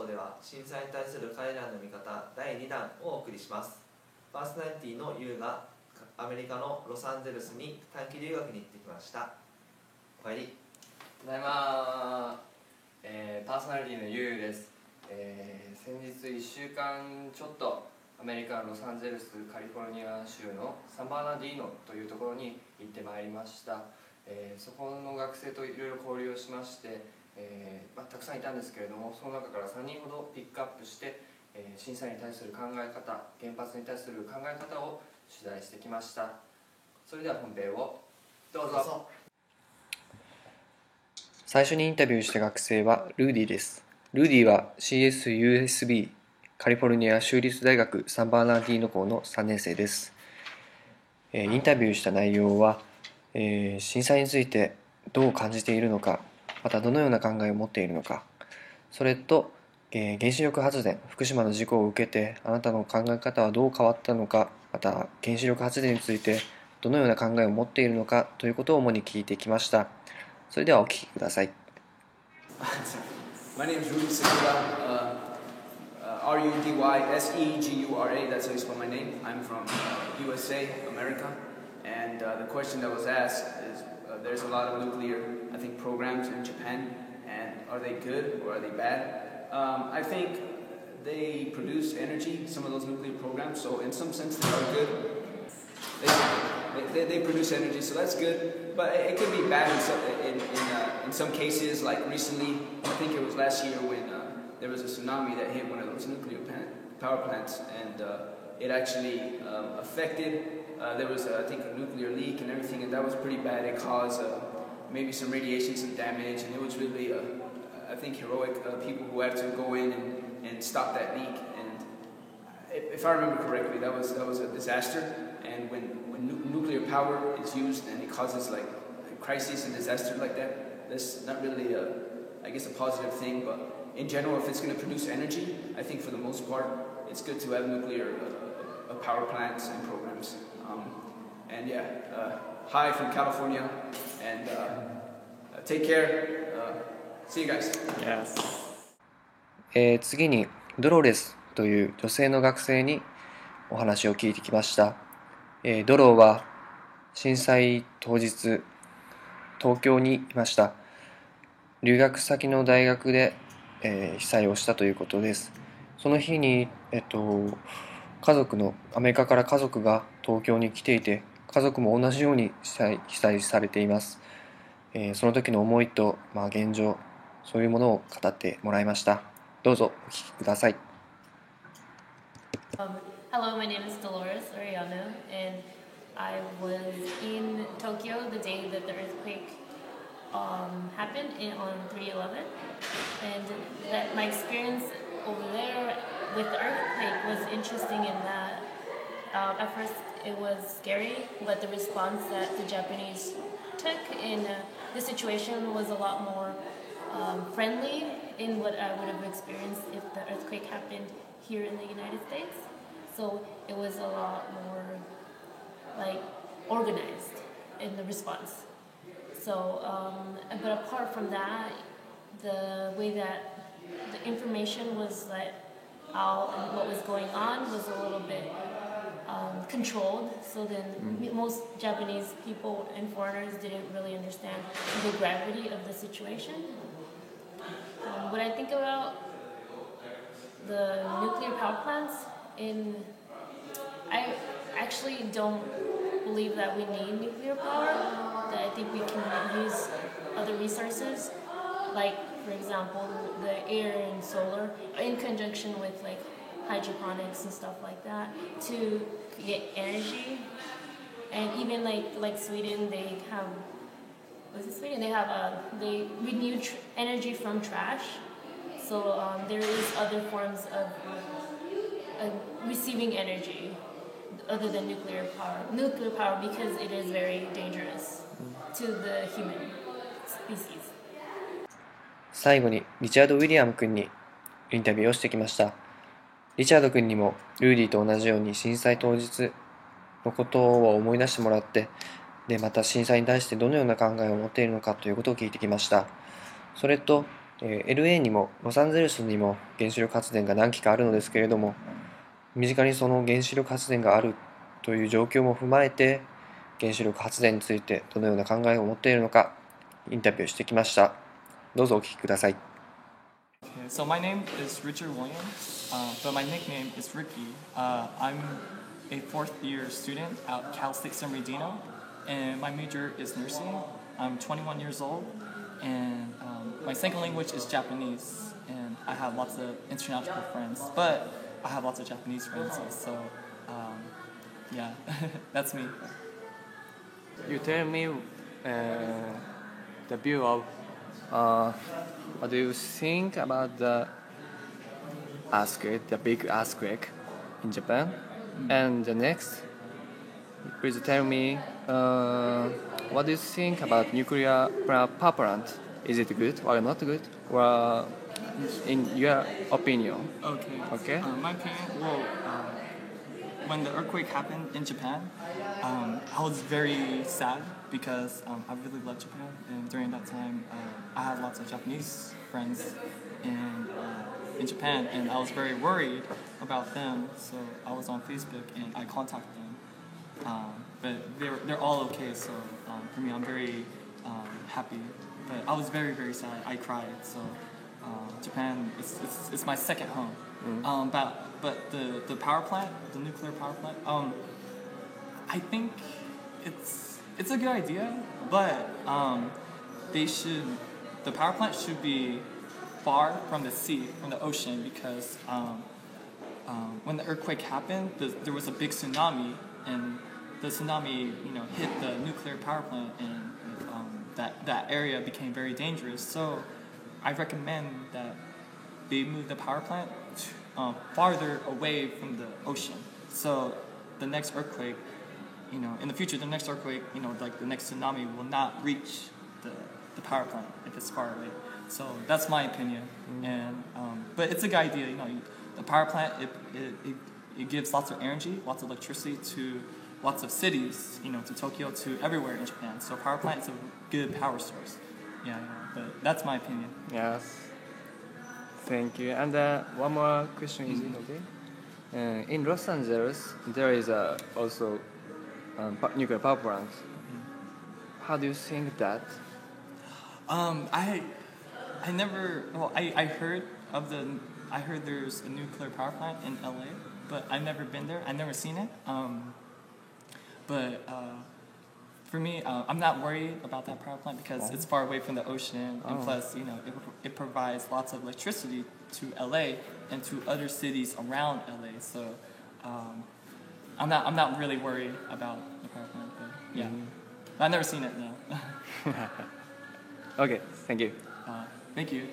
では震災に対する彼らの見方第2弾をお送りします。パーソナリティのユウがアメリカのロサンゼルスに短期留学に行ってきました。お帰り。ただいまパーソナリティのユウです。先日1週間ちょっとアメリカロサンゼルスカリフォルニア州のサンバーナディーノというところに行ってまいりました。そこの学生といろいろ交流をしまして、たくさんいたんですけれども、その中から3人ほどピックアップして、震災に対する考え方、原発に対する考え方を取材してきました。それでは本編をどうぞ。最初にインタビューした学生はルーディです。ルーディは CSUSB カリフォルニア州立大学サンバーナーディーノ校の3年生です。インタビューした内容は、震災についてどう感じているのか、またどのような考えを持っているのか、それと、原子力発電、福島の事故を受けてあなたの考え方はどう変わったのか、また原子力発電についてどのような考えを持っているのかということを主に聞いてきました。それではお聞きください。My name is Rudy Segura, Rudysegura, that's how you spell my name. I'm from USA, America, and the question that was asked is there's a lot of nuclear, I think, programs in Japan, and are they good or are they bad? I think they produce energy, some of those nuclear programs, so in some sense they are good. They produce energy, so that's good, but it can be bad in some cases, like recently, I think it was last year when there was a tsunami that hit one of those nuclear power plants, and it actually affected, there was, I think, a nuclear leak and everything, and that was pretty bad. It caused maybe some radiation, some damage, and it was really, I think, heroic people who had to go in and stop that leak, and if I remember correctly, that was a disaster. And when nuclear power is used and it causes like a crisis and disaster like that, that's not really I guess a positive thing. But in general, if it's going to produce energy, I think for the most part, it's good to have nuclear power plants and programs. And yeah, hi from California, and take care. See you guys. Yes. 次にドロレスという女性の学生にお話を聞いてきました。ドローは震災当日、東京にいました。留学先の大学で、被災をしたということです。その日に、アメリカから家族が東京に来ていて、家族も同じように被災されています。その時の思いと、現状、そういうものを語ってもらいました。どうぞお聞きください。Hello, my name is Dolores Ariano, and I was in Tokyo the day that the earthquake happened on 3/11, and that my experience over there with the earthquake was interesting in that at first it was scary, but the response that the Japanese took in the situation was a lot more friendly in what I would have experienced if the earthquake happened here in the United States. So it was a lot more like organized in the response. So, but apart from that, the way that the information was let out and what was going on was a little bit controlled. So then most Japanese people and foreigners didn't really understand the gravity of the situation. What I think about the nuclear power plants, I actually don't believe that we need nuclear power, that I think we can use other resources, like, for example, the air and solar, in conjunction with, like, hydroponics and stuff like that, to get energy. And even, like Sweden, they have, they renew energy from trash. So there is other forms of receiving energy other than nuclear power because it is very dangerous to the human species. 最後にリチャード・ウィリアム君にインタビューをしてきました。リチャード君にもルーディと同じように震災当日のことを思い出してもらって、でまた震災に対してどのような考えを持っているのかということを聞いてきました。それと LA にもロサンゼルスにも原子力発電が何基かあるのですけれども、身近にその原子力発電があるという状況も踏まえて、原子力発電についてどのような考えを持っているのかインタビューしてきました。どうぞお聞きください。Okay, so my name is Richard Williams, but my nickname is Ricky. I'm a fourth year student at Cal State San Bernardino, and my major is nursing. I'm 21 years old, and my second language is Japanese, and I have lots of international friends, but I have lots of Japanese friends, so yeah, that's me. You tell me the view of what do you think about the earthquake, the big earthquake in Japan? And the next, please tell me what do you think about nuclear power plant? Is it good or not good? Or in your opinion? Okay. My opinion, well, when the earthquake happened in Japan, I was very sad because I really love Japan, and during that time, I had lots of Japanese friends in Japan, and I was very worried about them. So I was on Facebook and I contacted them, but they're all okay. So for me, I'm very happy. But I was very sad. I cried. So Japan, it's my second home. But the power plant, the nuclear power plant, I think it's a good idea, but the power plant should be far from the sea, from the ocean, because when the earthquake happened, there was a big tsunami, and the tsunami, hit the nuclear power plant, and that area became very dangerous. So I recommend that they move the power plant farther away from the ocean. So the next earthquake, in the future, the next earthquake, like the next tsunami will not reach the power plant if it's far away. So that's my opinion. And but it's a good idea. The power plant it gives lots of energy, lots of electricity to lots of cities. To Tokyo, to everywhere in Japan. So power plant is a good power source. Yeah. But that's my opinion. Yes. Thank you. And one more question, is it okay? In Los Angeles, there is also nuclear power plant. How do you think that? I never. Well, I heard there's a nuclear power plant in LA, but I've never been there. I've never seen it. But for me, I'm not worried about that power plant because it's far away from the ocean, and plus, it provides lots of electricity to LA and to other cities around LA. So I'm not really worried about the power plant. But yeah, I've never seen it. No. Okay, thank you. Thank you.